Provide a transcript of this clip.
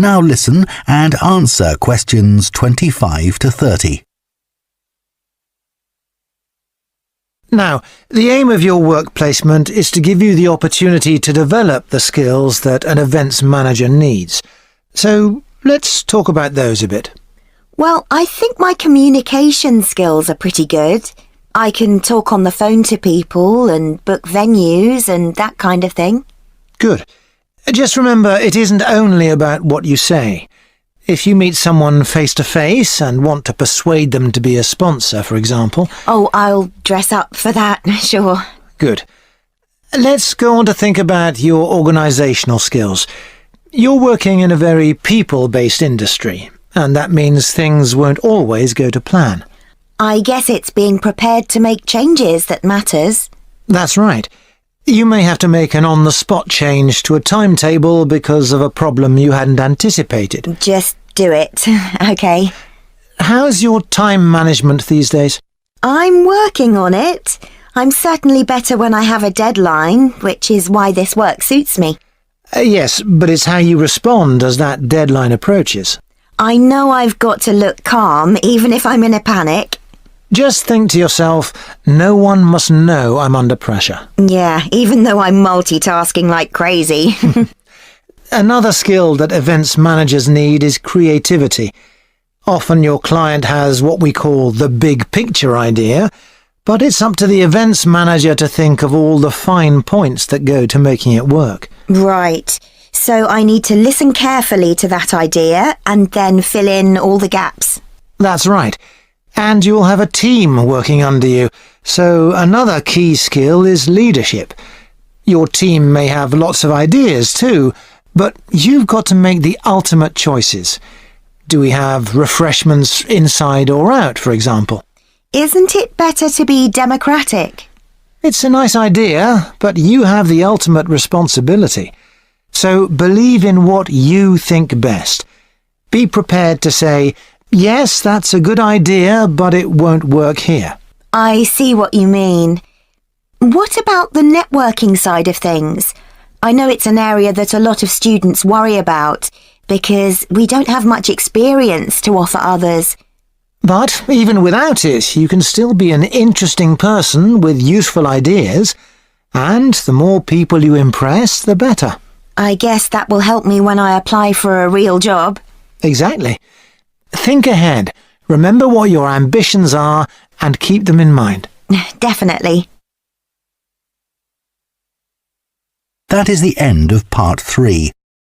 Now listen and answer questions 25 to 30. Now, the aim of your work placement is to give you the opportunity to develop the skills that an events manager needs. So, let's talk about those a bit. Well, I think my communication skills are pretty good. I can talk on the phone to people and book venues and that kind of thing. Good. Just remember, it isn't only about what you say. If you meet someone face-to-face and want to persuade them to be a sponsor, for example... Oh, I'll dress up for that, sure. Good. Let's go on to think about your organisational skills. You're working in a very people-based industry, and that means things won't always go to plan. I guess it's being prepared to make changes that matters. That's right. You may have to make an on-the-spot change to a timetable because of a problem you hadn't anticipated. Just do it, OK. How's your time management these days? I'm working on it. I'm certainly better when I have a deadline, which is why this work suits me. Yes, but it's how you respond as that deadline approaches. I know I've got to look calm, even if I'm in a panic. Just think to yourself, no one must know I'm under pressure. Yeah, even though I'm multitasking like crazy. Another skill that events managers need is creativity. Often your client has what we call the big picture idea, but it's up to the events manager to think of all the fine points that go to making it work. Right. So I need to listen carefully to that idea and then fill in all the gaps. That's right. And you'll have a team working under you, so another key skill is leadership. Your team may have lots of ideas too, but you've got to make the ultimate choices. Do we have refreshments inside or out, for example? Isn't it better to be democratic? It's a nice idea, but you have the ultimate responsibility. So believe in what you think best. Be prepared to say, yes, that's a good idea, but it won't work here. I see what you mean. What about the networking side of things? I know it's an area that a lot of students worry about because we don't have much experience to offer others. But even without it, you can still be an interesting person with useful ideas, and the more people you impress, the better. I guess that will help me when I apply for a real job. Exactly. Think ahead, remember what your ambitions are, and keep them in mind. Definitely. That is the end of part 3.